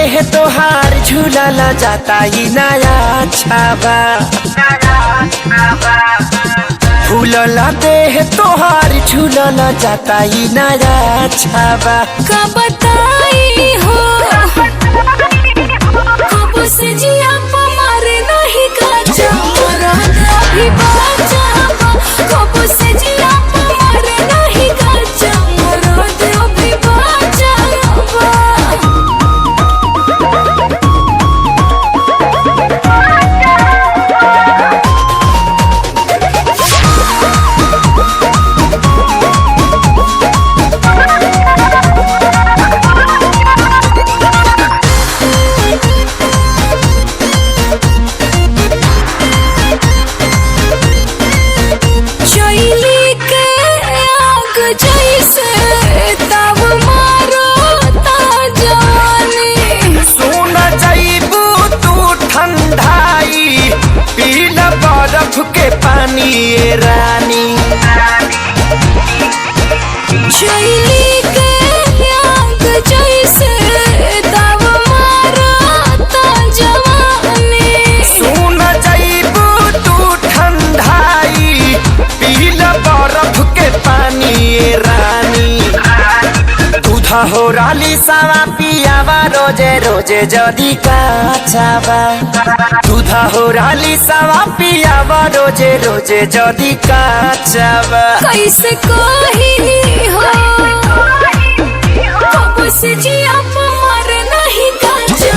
देह तोहार झूलल जाता ही नया छावा। फूलल देह तोहार झूलल जाता ही नया छावा। का बताई हो कब से जिया मारे नहीं काचा अभी बाचा कब से जिया मारे नहीं काचा अभी बाचा। बर्फ के पानी ये रानी शैली के आग जैसे तब मारता जवानी। सुन जाइबू तू ठंडाई पीला बर्फ के पानी ये रानी। दूधा हो राली सावा पियावा रोजे रोजे जदी काचावा। दूधा हो राली सावा पियावा रोजे रोजे जदी काचावा। कैसे कही हो कब से जिया मारे नहीं काचा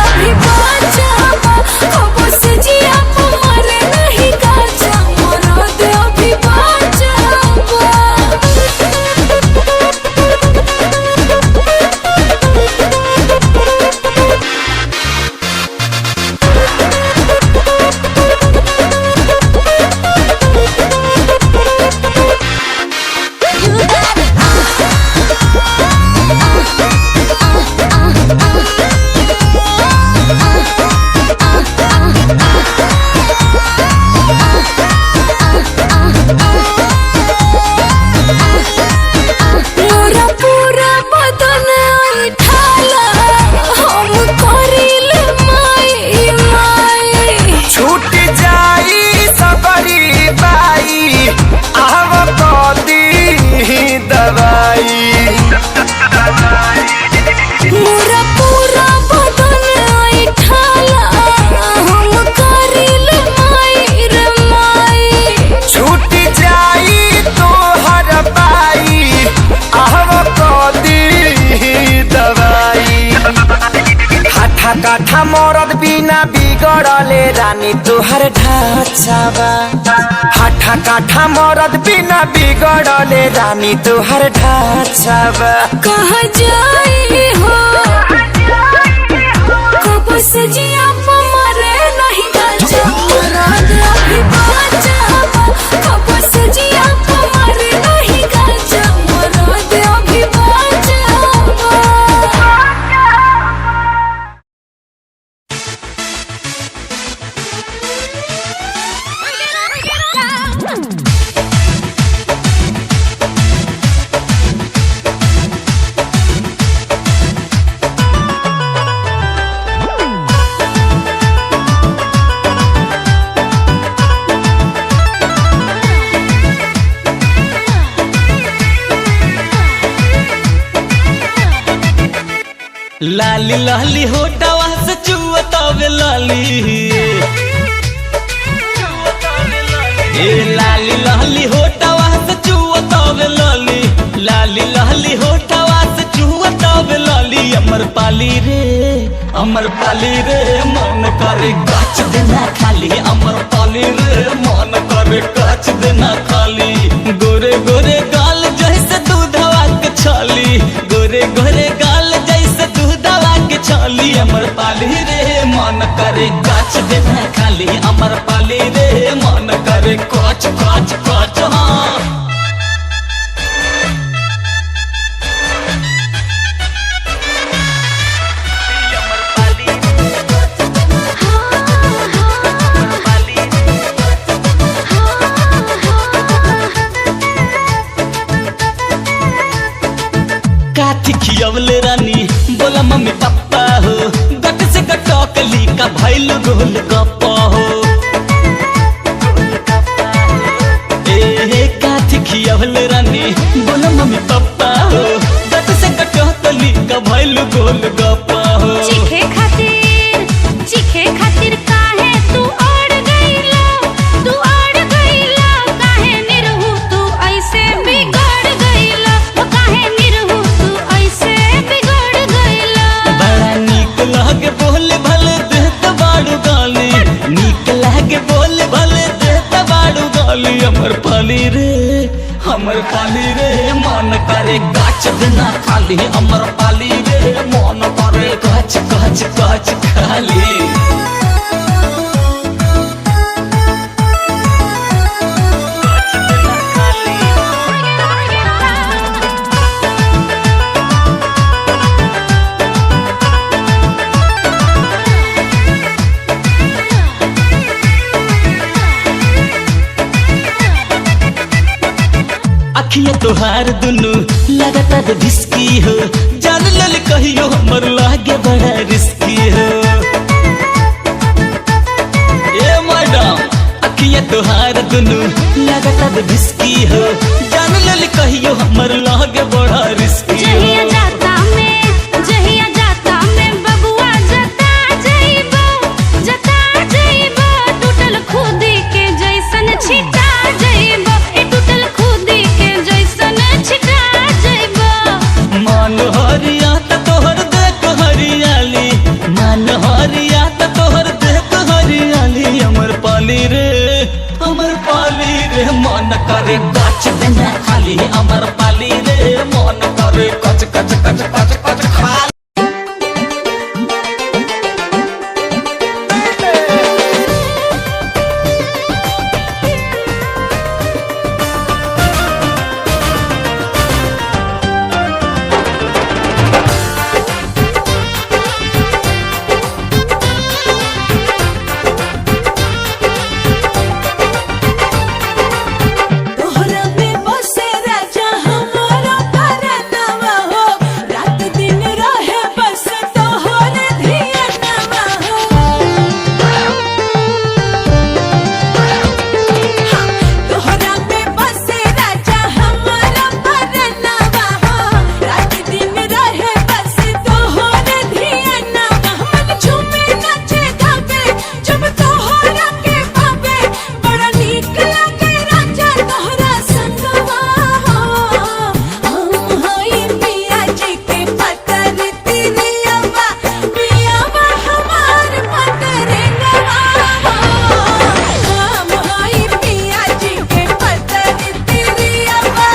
अभी बाचा कब से जिया मारे नहीं काचा अभी बाचा। काठा मरद बिना बिगड़ले रानी तोहर ढांचावा। हाठा काठा मरद बिना बिगड़ले रानी तोहर ढांचावा। कहाँ जाई हो कब से जिया मारे नहीं काचा अभी बाचा कब से जिया मारे नहीं काचा अभी बाचा। लाली लाली होटवा से चुअतावे लाली ए लाली लाली होटवा से चुअतावे लाली। लाली लाली होटवा से चुअतावे लाली। अमर पाली रे मन करे काच देना खाली। अमर पाली रे मन करे काच देना खाली। गोरे गोरे गाल जैसे दूधवा के छाली। गोरे गोरे गाल जैसे दूधवा के छाली। अमर पाली रे मन करे काच देना खाली। अमर पाली रे मन करे काच काच काच। हाँ काठी खियवले रानी बोला मम्मी पापा गोल गप्पा हो। ए काथी खियावल रानी बोलो मम्मी पापा हो। दत से कटहतली का भइल गोल गप्पा हो। चीखे खातिर काहे तू अड़ गइला, काहे निरहु तू ऐसे बिगड़ गइला, काहे निरहु तू ऐसे बिगड़ गइला। बड़ा नीक लागे बोले भले देत बाड़ू गाली, नीक लागे बोले भले देत बाड़ू गाली। हमर पाली रे मन करे गाछ देना खाली। हमर पाली रे मन करे गाछ गाछ गाछ खाली। अखिया तोहार दुनु लगातार ढिसकी हो। जान लल कहियो हमर लागे बड़ा रिस्की हो। ए मैडम अखिया तोहार दुनु लगातार ढिसकी हो। जान लल कहियो हमर लागे बड़ा रिस्की हो। जहिया जाता में बबुआ जता जइबो, टूटल खुदी के जैसन छिटा जइबो, टूटल खुदी के जैसन छिटा जइबो। मन हरिया त तोहर देख हरियाली, मन हरिया त तोहर देख हरियाली। हमर पाली रे मन करे गाछ देना खाली। हमर पाली रे मन करे कच कच कच कच कच खाली। तोहरा में बसे राजा हमारा परनवा हो, रात दिन रहे बस तोहरे धियनवा हो। तोहरा में बसे राजा हमारा परनवा हो, रात दिन रहे बस तोहरे धियनवा। मन झूमे नाचे गावे जब तोहरा के पावे, बड़ा नीक लागे राजा तोहरा संगवा हो। हम हई पिया जी के पतर तिरियवा, पियावा हमार पतरंगवा हो। हम हई पिया जी के पतर तिरियवा।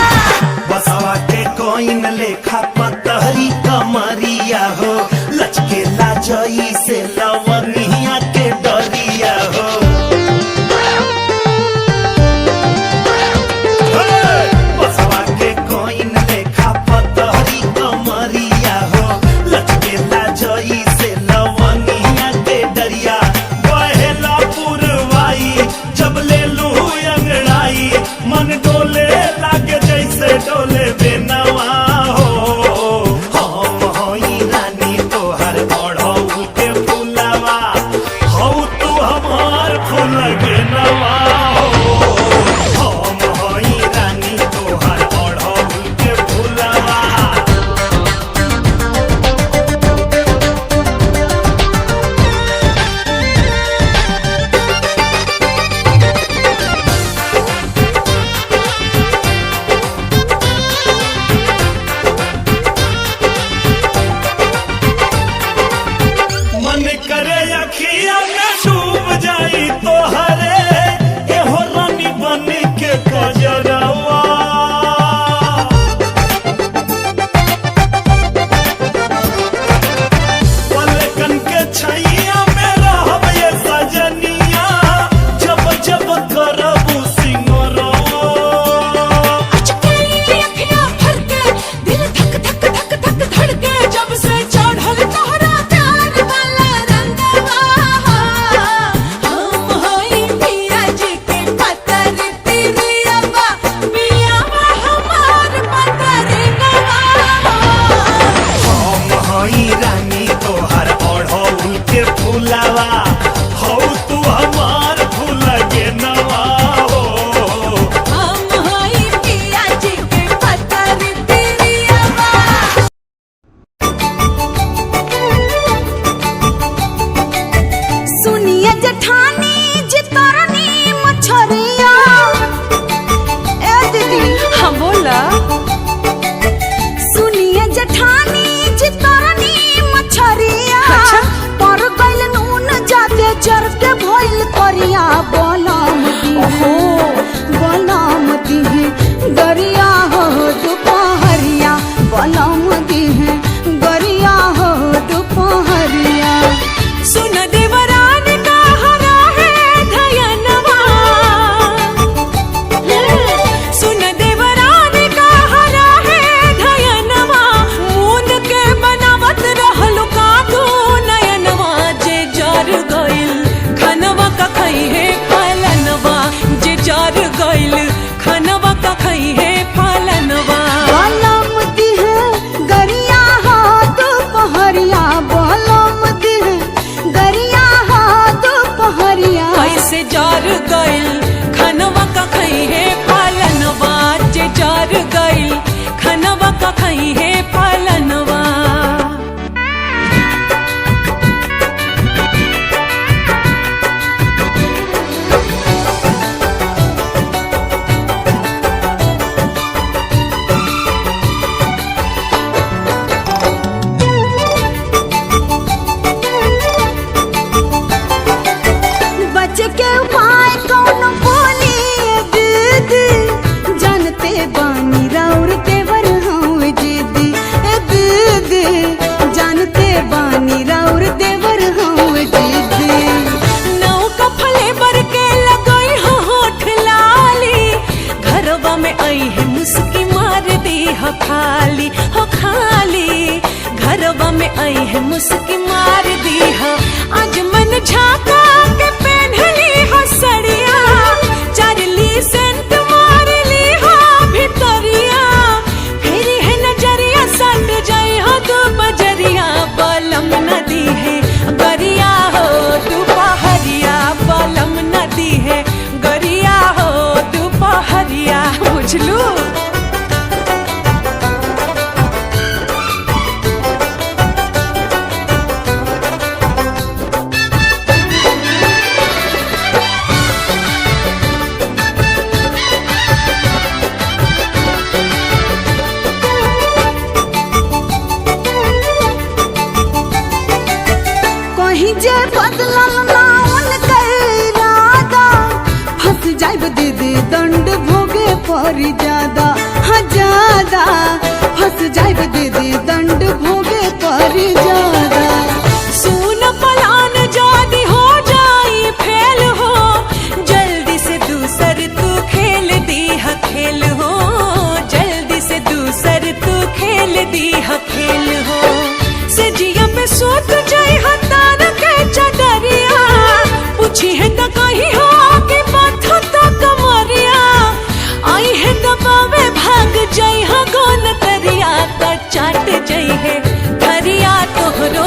बसवा के कोइन लेखा पतहरी कमरिया हो। लचके लाजई से लवनिया के डरिया हो। बसवा के कोइन लेखा पतहरी कमरिया हो। लचके लाजई से लवनिया के डरिया। बहेला पुरवाई जब ले लू अंगड़ाई, मन डोले लागे जैसे डोले बेनवा हो। हम हई रानी तोहर बढ़ऊ के फुलवा, हौ तू हमार फूल गेनवा हो। हम हई रानी तोहर बढ़ऊ के फुलवा। मन करे अखिया में डूब जाई तोहरे, एहो रानी बन के कजरवा। पलकन के छैया में रहब ये सजनिया, जब जब करबू सिंगरवा। अखियाँ भर के दिल धक धक धक धक धड़के, जब से चढ़ल तोहरा प्यार वाला रंगवा। हम हई बुझलू। कहीं जे बदलल ना उनकर इरादा, फंस जाइब दीदी दंड भोगे पड़ी ज्यादा, हाँ ज्यादा फंस जाइब दीदी दंड भोगे पड़ी ज्यादा। सुन पलान जादी हो जाई फेल हो, जल्दी से दूसर तू खेल दी है खेल हो, जल्दी से दूसर तू खेल दी है खेल हो। से जिया पे सोत जाई हतार के चदरिया, पूछी है तो कहीं हो कि माथा तो कमरिया, आई है दबावे भाग जाई हा गोन तरिया, तो चाट जाई है धरिया तोहरो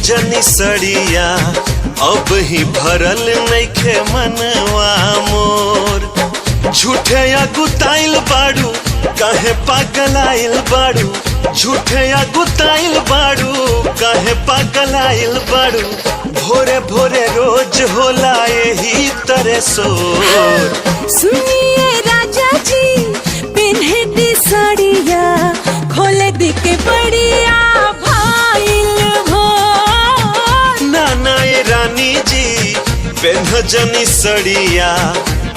जनी सड़िया अब ही भरल नइखे मनवा मोर। झूठे अगुताइल बाड़ू काहे पागलाइल बाड़ू, झूठे अगुताइल बाड़ू काहे पागलाइल बाड़ू। भोरे भोरे रोज होला यही तरह सोर। सुनिए राजा जी पिन्हे दी साड़िया खोले दी के बढ़िया भाईल भोर। नाना ये रानी जी पेन्ह जनी सड़िया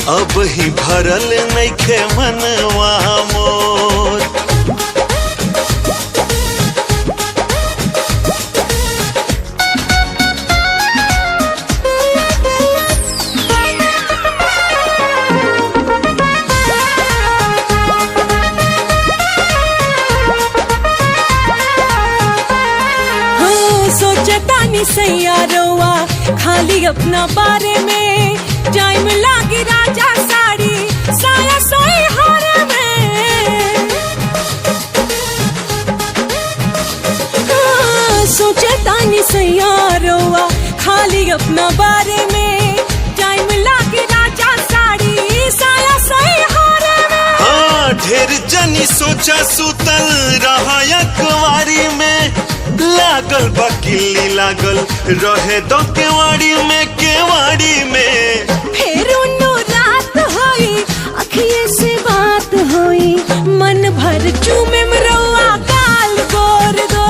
अब ही भरल नइखे मनवा मोर। सैयारोवा खाली अपना बारे में टाइम लागी राजा साड़ी साया सोई हारे में। सोचे तानी सैयारोवा खाली अपना बारे में टाइम लागी राजा साड़ी साया सोई हारे में। हाँ ढेर जनी सोचा सुतल रहा अखबारी में, लागल बकिली लागल रहे दो केवाड़ी में, केवाड़ी में। फिर उन्नो रात होई अखिए से बात होई मन भर चूमे मरवा गाल गोर दो।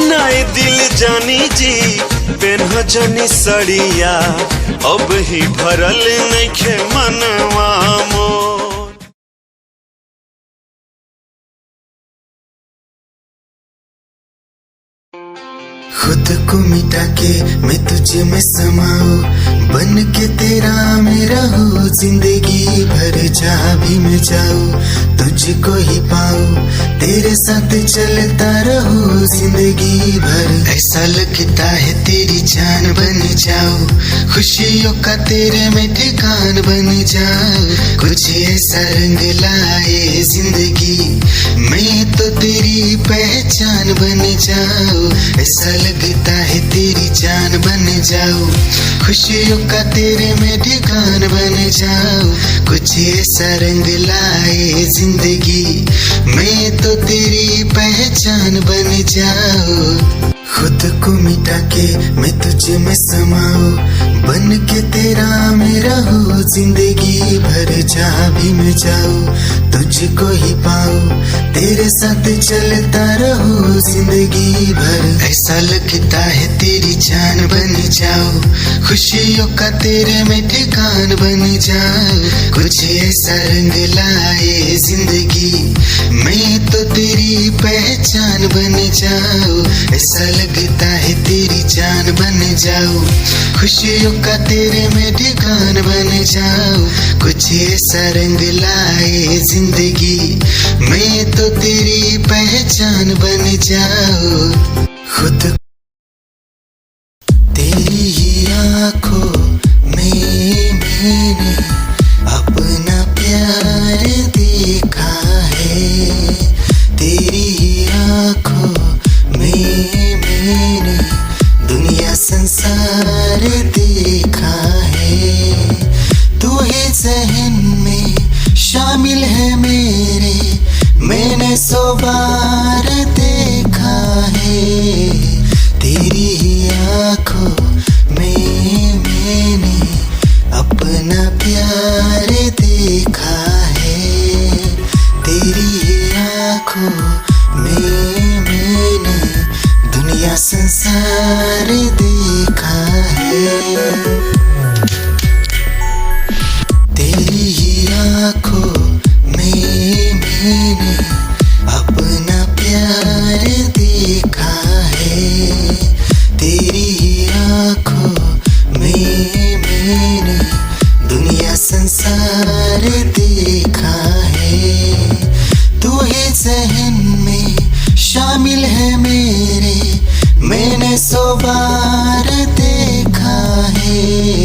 नाई दिल जानी जी पेन्ह जनी सड़िया अब ही भरल नइखे मनवा मोर। खुद को मिटा के मैं तुझे में समाऊं, बन के तेरा मैं रहूं जिंदगी भर। जहाँ भी मैं जाऊं तुझको ही पाऊं, तेरे साथ चलता रहूं जिंदगी भर। ऐसा लगता है तेरी जान बन जाऊं, खुशियों का तेरे में ठिकान बन जाऊं। कुछ ऐसा रंग लाए जिंदगी मैं तो तेरी पहचान बन जाऊं। ऐसा लगता है तेरी जान बन जाऊं, खुशियों का तेरे में ठिकान बन जाऊं। कुछ ऐसा रंग लाए जिंदगी मैं तो तेरी पहचान बन जाऊं। खुद को मिटा के मैं तुझे में समाऊं, बन के तेरा मैं रहूं जिंदगी भर। जहाँ भी मैं जाऊं तुझको ही पाऊं, तेरे साथ चलता रहूं जिंदगी भर। ऐसा लगता है तेरी जान बन जाऊं, खुशियों का तेरे में ठिकान बन जाऊं। कुछ ऐसा रंग लाए जिंदगी मैं तो तेरी पहचान बन जाऊं। ऐसा लगता है तेरी जान बन जाऊं, खुशियों का तेरे में ठिकान बन जाऊं। कुछ ऐसा रंग लाए जिंदगी मैं तो तेरी पहचान बन जाऊं। खुद तेरी ही आँखों में मैंने अपना प्यार देखा है, तेरी ही आँखों में मैंने दुनिया संसार देखा है। तू ही ज़हन में शामिल है मेरे, मैंने 100 बार देखा है। तेरी ही आँखों में मैंने अपना प्यार देखा है, तेरी ही आँखों में मैंने दुनिया संसार देखा है। तेरी ही आँखों में मैंने अपना प्यार देखा है, तेरी ही आँखों में मैंने दुनिया संसार देखा है। तू ही ज़हन में शामिल है मेरे, मैंने 100 बार देखा है।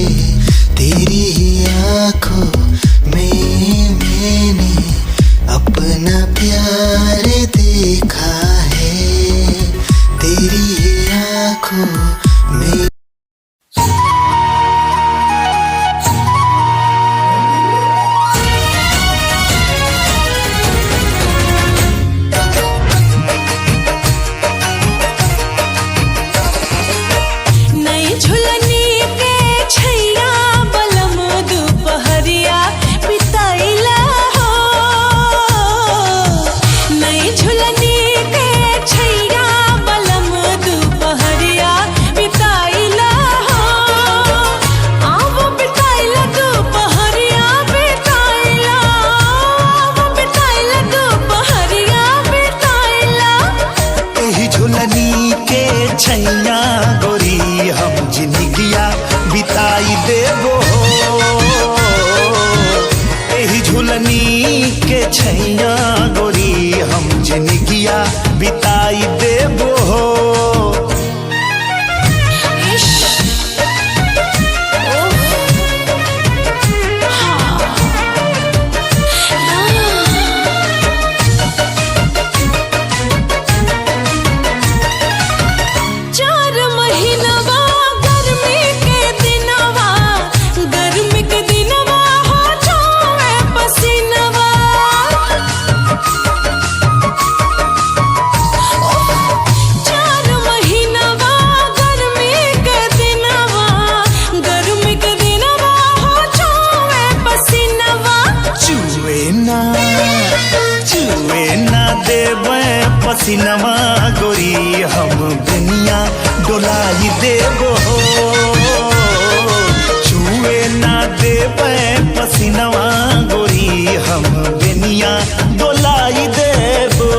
देबो एही झुलनी के छैया गोरी हम जिंदगिया बिताई देबो पसीनवा गोरी हम दुनिया डोलाई देबो छुए ना देबे पसीनवा गोरी हम दुनिया डोलाई देबो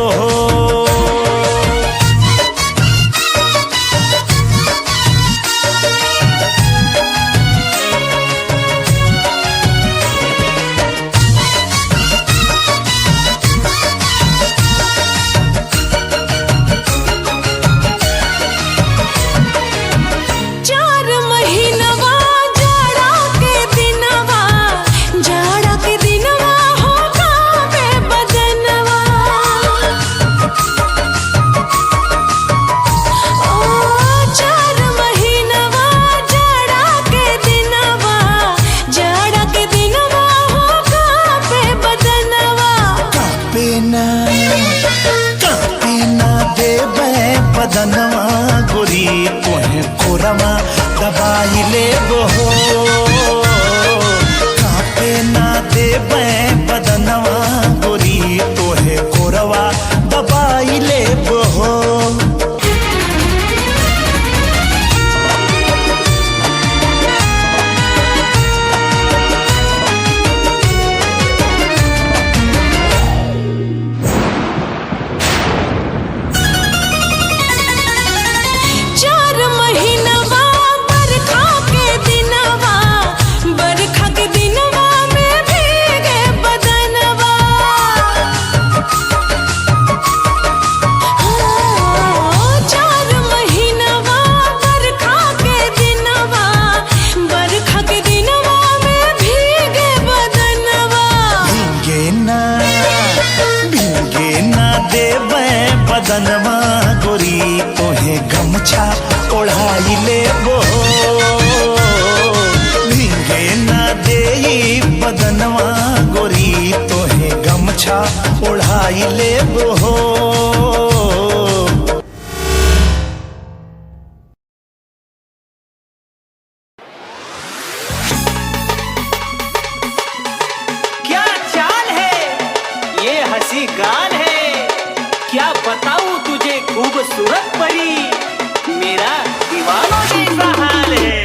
बदनवा गोरी तोहे कोरमा दबाई लेबो कापे ना देबे बदनवा गोरी तोहे कोरवा दबाई लेबो बदनवा गोरी तोहे गमछा ओढ़ाई लेबो भीगे ना देई बदनवा गोरी तोहे गमछा ओढ़ाई लेबो क्या चाल है ये हंसी गाल है क्या बताऊं तुझे खूबसूरत परी मेरा दीवानों जैसा हाल है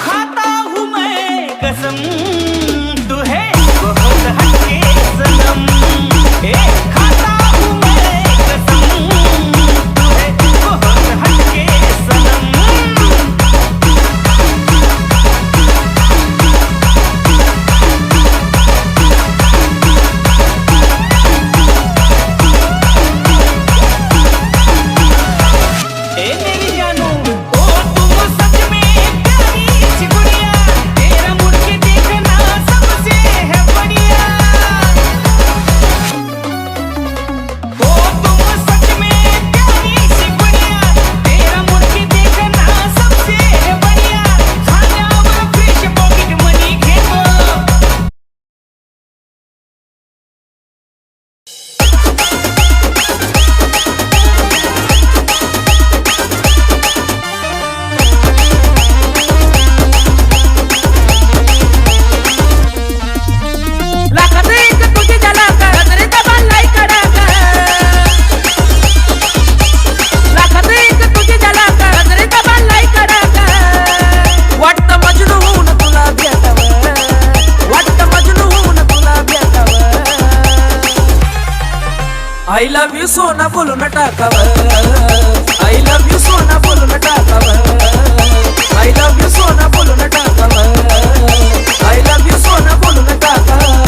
खाता I love you सोना बोलो ना टाकावर I love you सोना बोलो ना टाकावर I love you सोना बोलो ना टाकावर I love you सोना बोलो ना टाकावर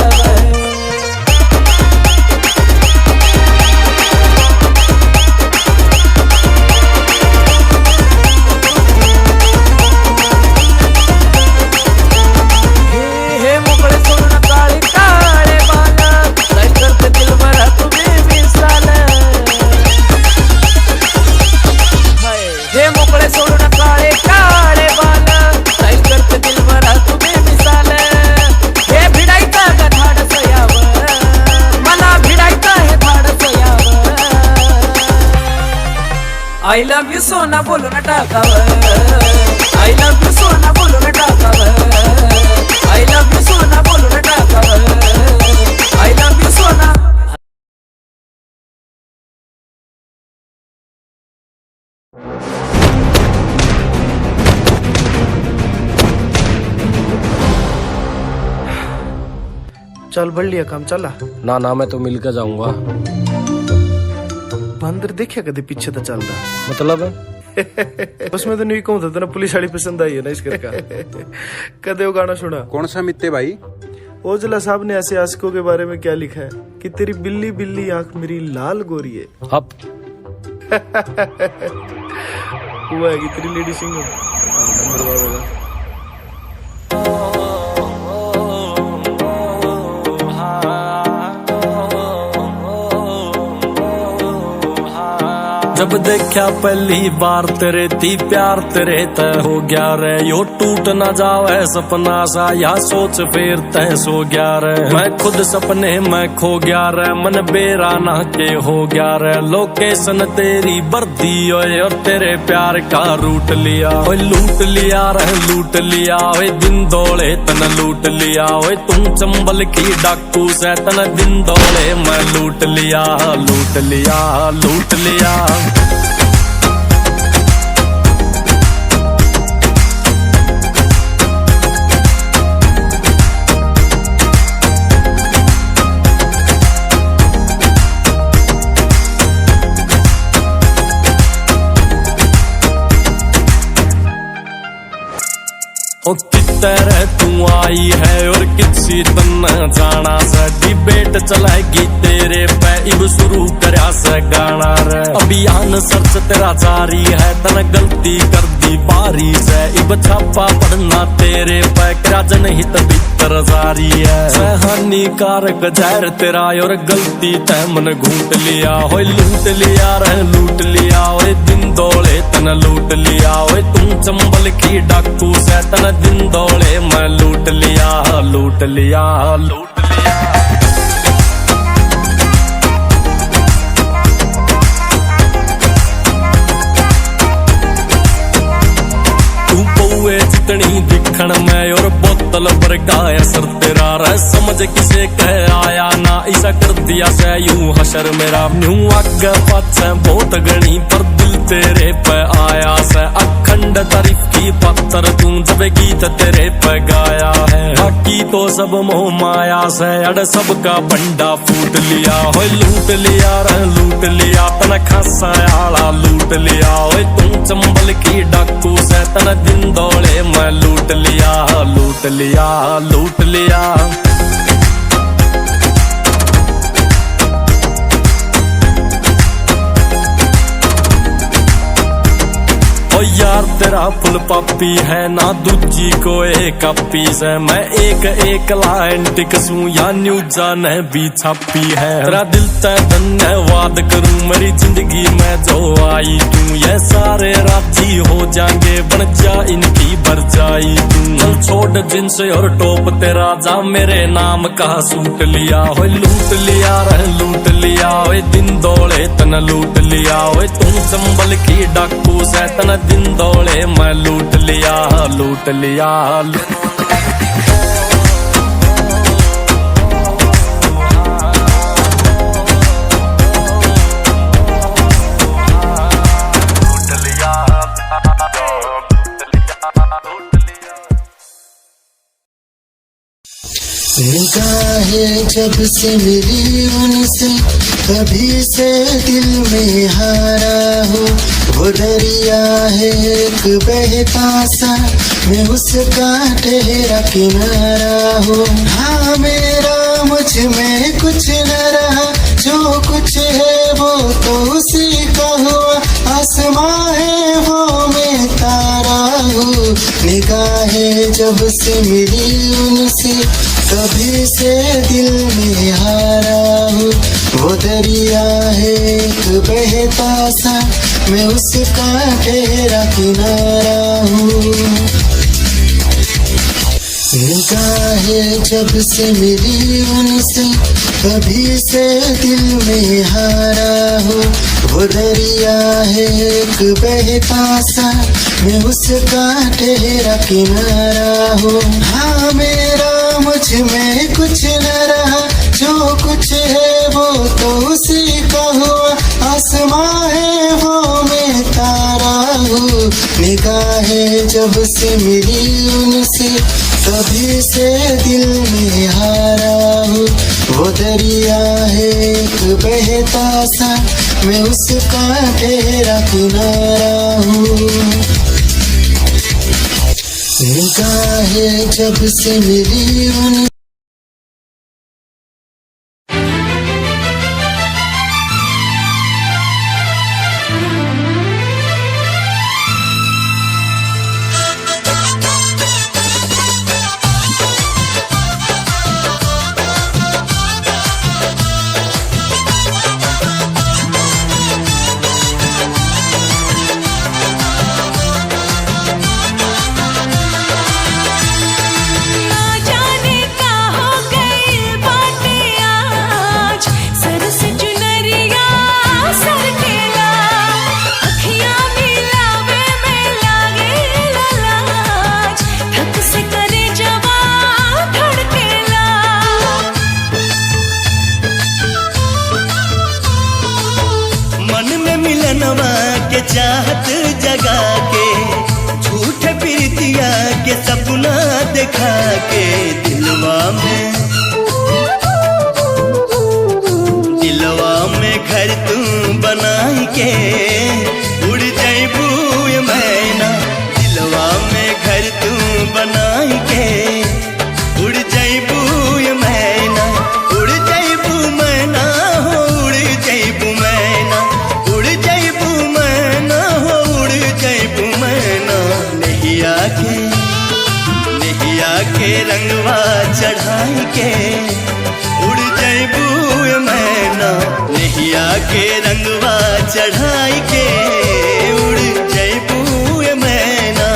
I love you सोना बोलो ना टाकावर I love you सोना बोलो ना टाकावर I love you सोना बोलो ना टाकावर I love you सोना चल बढ़ लिया काम चला ना ना मैं तो मिलकर जाऊंगा बंदर देखिया कदे पीछे तो चल रहा मतलब बस मैं तो नहीं कहूँ था ना पुलिस वाली पसंद आई है ना इस करका कदे वो गाना सुना कौन सा मित्ते भाई ओजला साहब ने ऐसे आशिकों के बारे में क्या लिखा है कि तेरी बिल्ली बिल्ली आंख मेरी लाल गोरी है अब हुआ है कि तेरी लेडी सिंगर जब देखा पहली बार तेरे ती प्यार तेरे तय हो गया रे यो टूट ना जावे सपना सा या सोच फिर तय सो गया रे मैं खुद सपने में खो गया रे मन बेरा ना के हो गया रे लोकेशन तेरी बर्दी ओए और तेरे प्यार का रूट लिया ओए लूट लिया रे लूट लिया ओए दिन दौड़े तन लूट लिया ओए तुम चंबल की डाकू से तन दिन दौड़े मैं लूट लिया लूट लिया लूट लिया तेरे तू आई है और किसी तन जाना से डिबेट चलाएगी तेरे पे इब शुरू करया से गाना रे अभियान सर्च तेरा जारी है तन गलती कर दी बारी से इब छापा पड़ना तेरे पे क्या जनहित भीतर जारी है हानिकारक जहर तेरा और गलती तय मन घूट लिया हो लूट लिया रे लूट लिया ओए दिन दौड़े तन लूट लिया ओए तुम चंबल की डाकू से तन दिन दौड़े मैं लूट लिया लूट लिया लूट लिया तू पौए जितनी दिखण में और बोतल पर का असर तेरा रह समझ किसे कह आया ना ऐसा कर दिया से यूं हशर मेरा यूं आगे पाछे बहुत गणी पर दिल तेरे पे आया से अखंड तारीफ की पत्थर तू जब गीत तेरे पे गाया है बाकी तो सब मोह माया से अड़ सबका बंडा फूट लिया हो लूट लिया रे लूट लिया तन खासा आला लूट लिया ओए तुम चंबल की डाकू से तन दिन दौड़े मैं लूट लिया लूट लिया लूट लिया ओ यार तेरा फुल पापी है ना दूजी को एक पीस है मैं एक एक लाइन टिकसूं या न्यूज़ा ने भी छापी है तेरा दिल तय धन्यवाद करूं मेरी जिंदगी में जो आई तू ये सारे राजी हो जाएंगे बन जा इनकी भरजाई तू चल छोड़ जींस और टॉप तेरा जा मेरे नाम का सूट लिया हो लूट लिया रे लूट लिया ओए दिन दौड़े तन लूट लिया ओए तुम चंबल की डाकू से तन दिन दौड़े मैं लूट लिया लूट लिया निगाहें जब से मिली उनसे तभी से दिल में हारा हो। वो दरिया है एक बहता सा, मैं उसका ठहरा किनारा हो। हाँ मेरा मुझ में कुछ न रहा, जो कुछ है वो तो उसी का हुआ। आसमां है वो मैं तारा हूँ। निगाहें जब से मिली उनसे तभी से दिल में हारा हूँ। वो दरिया है एक बहता सा, मैं उसका ठहरा किनारा हूँ। निगाहें जब से मिली उनसे तभी से दिल में हारा हो। वो दरिया है एक बहता सा, मैं उसका ठहरा किनारा हो। हाँ मेरा मुझ में कुछ न रहा, जो कुछ है वो तो उसी का हुआ। आसमां है वो मैं तारा हूँ। निगाहें जब से मिली उनसे तभी से दिल में हारा हूँ। वो दरिया है एक बहता सा, मैं उसका ठहरा किनारा हूँ। निगाहें जब से मिली उन चाहत जगा के झूठ प्रीतिया के सपना दिखा के दिलवा में घर तू बनाई के उड़ जाइबू मैना। दिलवा में घर तू बनाई के उड़ जाइबू मैना। उड़ जाइबू मैना हो, उड़ जाइबू मैना। उड़ जाइबू मैना हो, उड़ जाइबू मैना। नहिया के रंगवा चढ़ाई के उड़ जाइबू मैना। नहिया के रंगवा चढ़ाई के उड़ जाइबू मैना।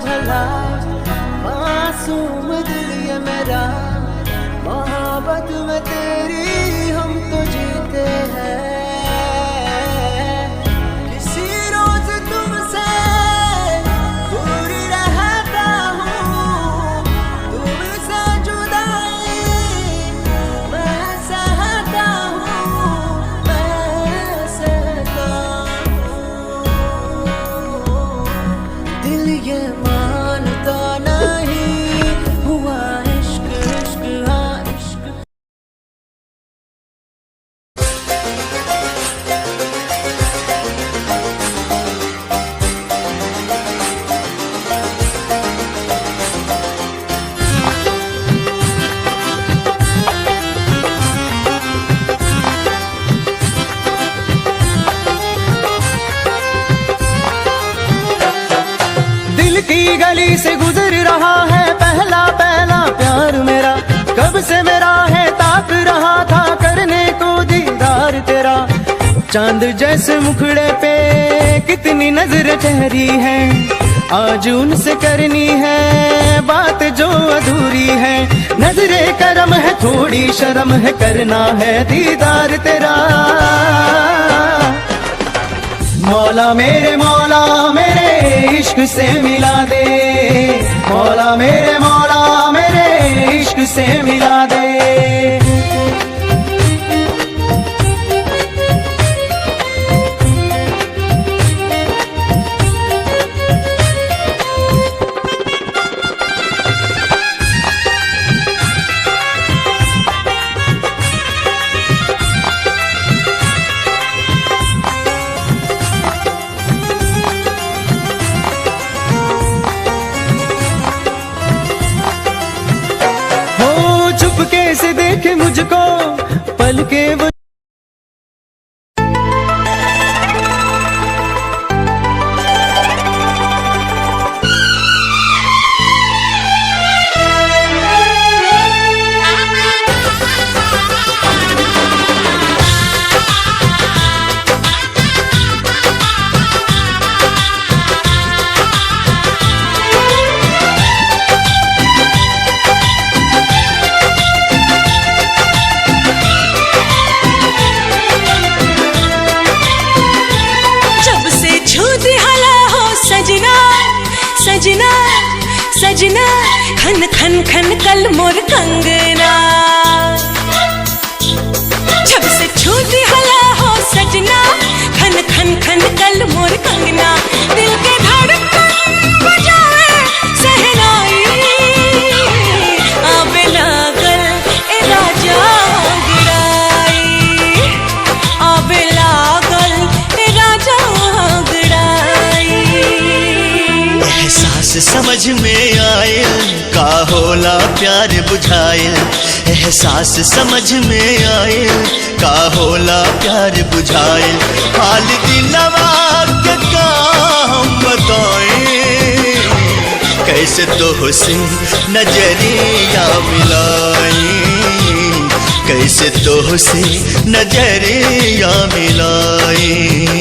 भला मासूम दिल ये मेरा, मोहब्बत में तेरी हम तो जीते हैं। किसी रोज तुमसे दूर रहता हूँ, तुमसे जुदाई मैं सहता हूँ, मैं सहता हूँ। दिल ये मानता नहीं हुआ इश्क, इश्क हाँ इश्क। दिल की गली से गुजर रहा है पहला पहला प्यार मेरा, कब से मेरा है ताक रहा था करने को दीदार तेरा। चांद जैसे मुखड़े पे कितनी नजर ठहरी है, आज उनसे करनी है बात जो अधूरी है। नजरे करम है थोड़ी शर्म है, करना है दीदार तेरा। मौला मेरे इश्क से मिला दे, मौला मेरे इश्क से मिला दे। चुपके से देखे मुझको पल के वो सजना सजना खन खन खन कल मोर कंगना, जब से छूटी हला हो सजना खन खन खन कल मोर कंगना। दिल के धड़कन बजाए सहनाई, आबे लागल ए राजा अंगड़ाई, आबे लागल ए राजा अंगड़ाई। एहसास समझ में आयल का होला प्यार बुझायल, एहसास समझ में आयल का होला प्यार बुझायल। हाल दिलवा के का हम बताएं, कैसे तो से नजरिया मिलाएं, कैसे तो से नजरिया मिलाएं।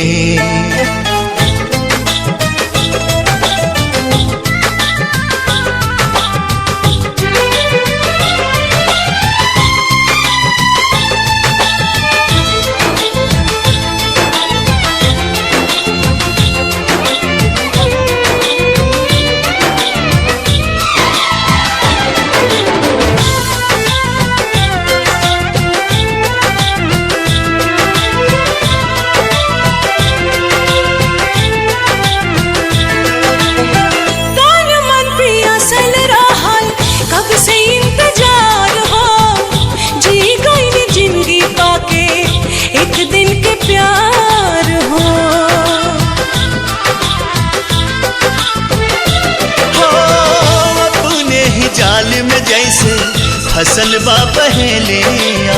फसल बा पहलिया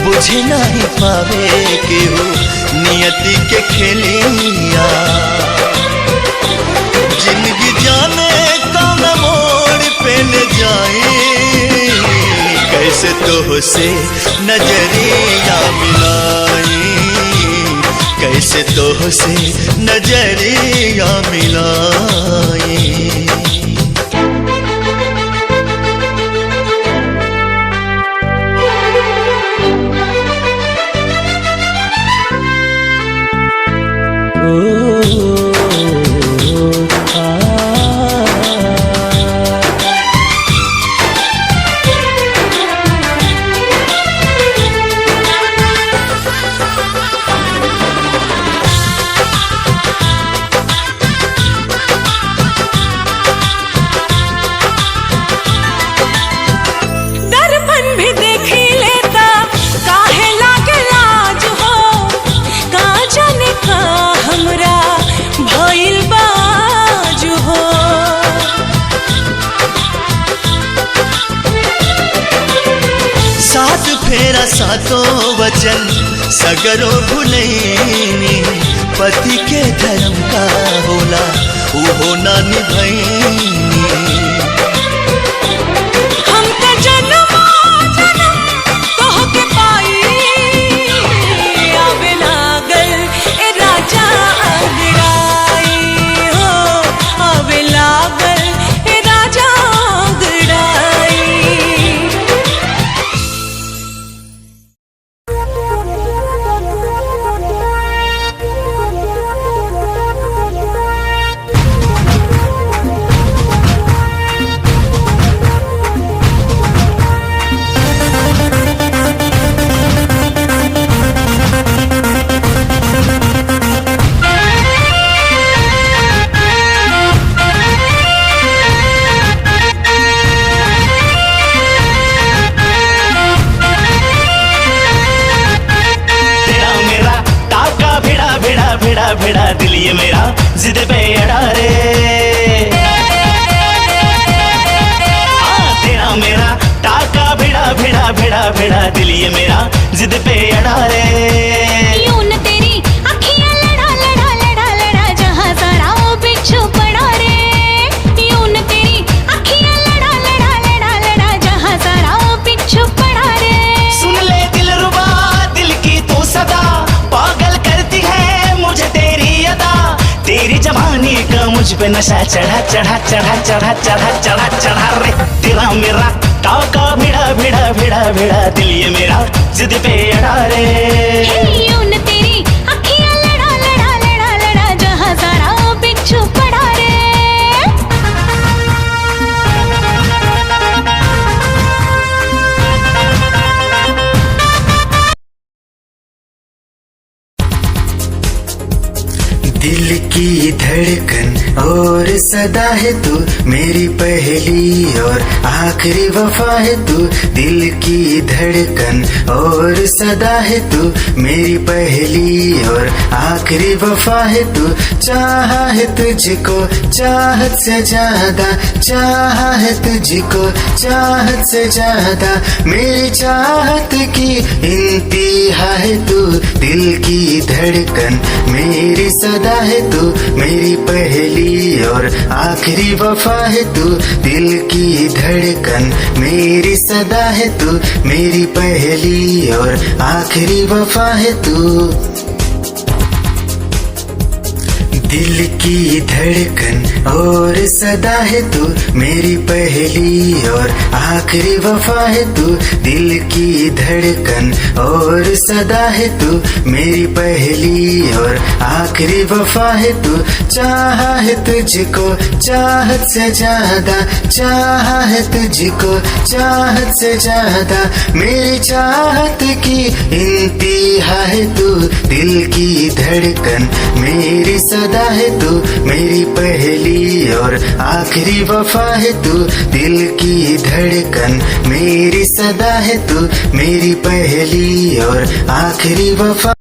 बुझे नहीं पावे केहू नियति के खेलिया। जिंदगी जाने कौन मोड़ पे ले जाए, कैसे तो से नजरिया मिलाई, कैसे तो से नजरिया मिलाई। सातो वचन सगरो भुलैनी पति के धर्म का होला उहो ना निभैनी हम त जन्मो जन्म तोहके पाई आवे लागल ए राजा अंगड़ाई हो आवे लागल ए राजा अंगड़ाई। भिड़ा दिल ये मेरा जिद पे अड़ा रे तेरा मेरा टाका भिड़ा दिल ये मेरा जिद पे अड़ा रे यूं न तेरी अखियां लड़ा जहां सारा वो बिच्छू पड़ा रे यूं न तेरी अखियां लड़ा जहां सारा वो बिच्छू पड़ा रे। सुन ले दिल रुबा दिल की तू सदा पागल करती है मुझे तेरी अदा तेरी जवानी का मुझ पे नशा चढ़ा रे तेरा मेरा टाका भिड़ा दिल ये मेरा जिद पे अड़ा रे यूं न तेरी अखियां लड़ा जहां सारा वो बिच्छू पड़ा रे। दिल की धड़कन और सदा है तू मेरी पहली और आखिरी वफा है तू दिल की धड़कन और सदा है तू मेरी पहली और आखिरी वफा है तू चाहा है तुझको चाहत से ज्यादा चाहा है तुझको चाहत से ज्यादा मेरी चाहत की इंतहा है तू दिल की धड़कन मेरी सदा है तू मेरी पहली और आखिरी वफा है तू दिल की धड़कन मेरी सदा है तू मेरी पहली और आखिरी वफा है तू। दिल की धड़कन और सदा है तू मेरी पहली और आखिरी वफा है तू दिल की धड़कन और सदा है तू मेरी पहली और आखिरी वफा है तू चाहा है तुझको चाहत से ज्यादा चाहा है तुझको चाहत से ज्यादा मेरी चाहत की इंतहा है तू दिल की धड़कन मेरी सदा है तू मेरी पहली और आखिरी वफा है तू दिल की धड़कन मेरी सदा है तू मेरी पहली और आखिरी वफा।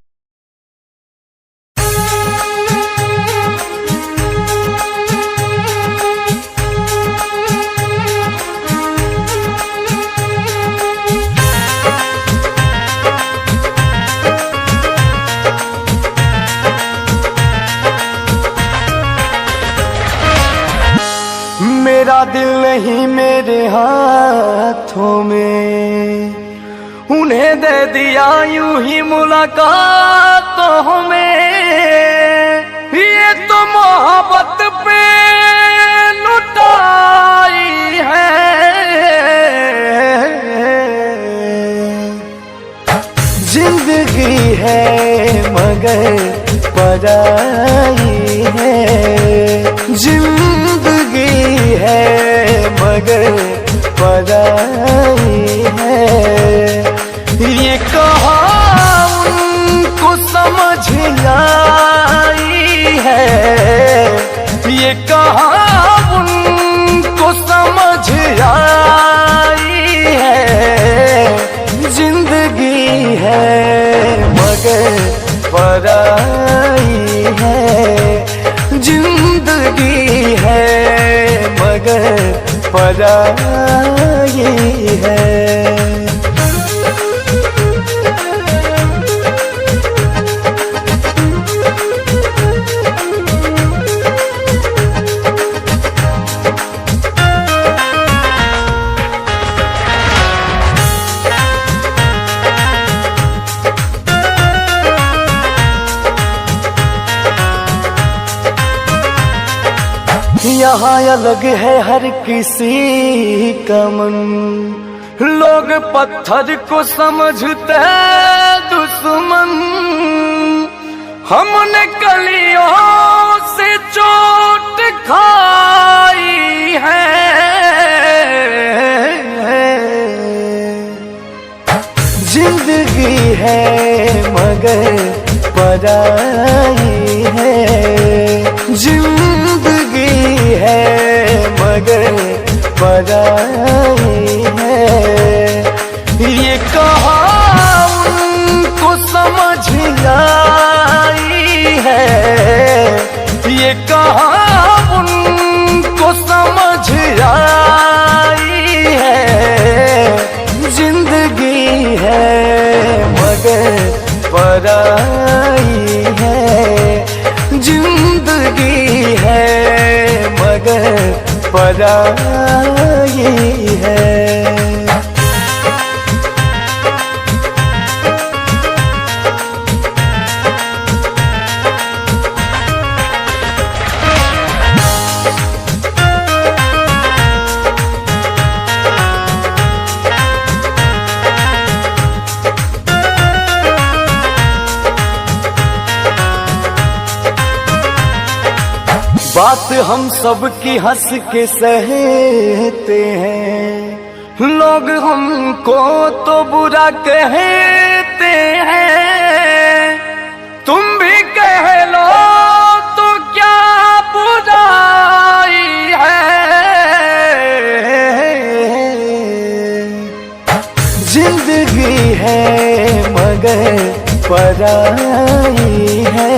मेरा दिल नहीं मेरे हाथों में उन्हें दे दिया यूं ही मुलाकातों में ये तो मोहब्बत पे लुटाई है जिंदगी है मगर पराई है जिंदगी है मगर पराई है ये कहा उनको समझ आई है ये कहा उनको समझ आई है जिंदगी है मगर पराई है जिंदगी है मगर पराई है। यहाँ अलग है हर किसी का मन, लोग पत्थर को समझते दुश्मन, हमने कलियों से चोट खाई है। जिंदगी है मगर पराई है, जिंदगी है मगर पराई है। ये कहाँ उनको समझ आई है, ये कहाँ उनको समझ आई है। जिंदगी है मगर पराई है, जिंदगी है मगर पराई है। बात हम सब की हंस के सहते हैं, लोग हमको तो बुरा कहते हैं। तुम भी कह लो तो क्या बुराई है। जिंदगी है मगर पराई है,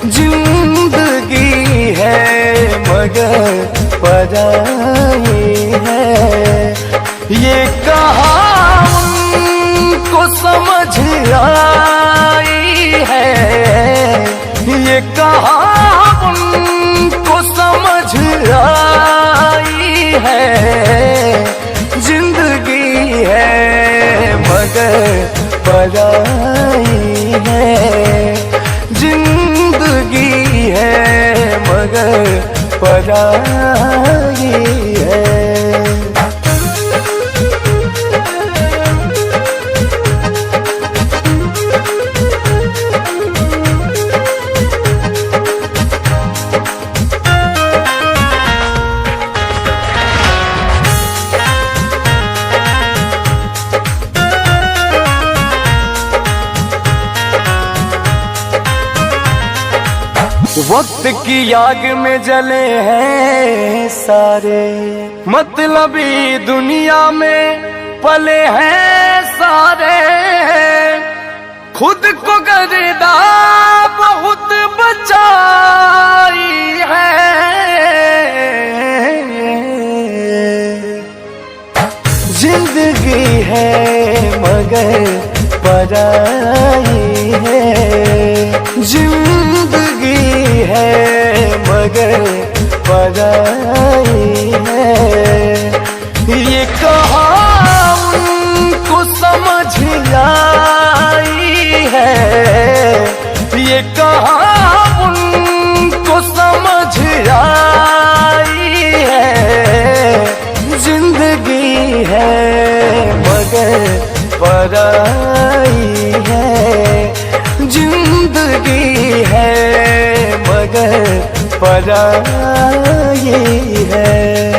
जिंदगी है मगर पराई है। ये कहाँ उनको समझ आई है, ये कहाँ उनको समझ आई है। जिंदगी है मगर पराई है, जिंदगी है मगर पराई है। वक्त की आग में जले हैं सारे, मतलबी दुनिया में पले हैं सारे। खुद को गर्दा बहुत बचाई है। जिंदगी है मगर पराई है, जिंदगी है मगर पराई है। ये कहाँ उनको समझ आई है, ये कहाँ उनको समझ आई है। जिंदगी है मगर पराई है, जिंदगी है मगर पराई है।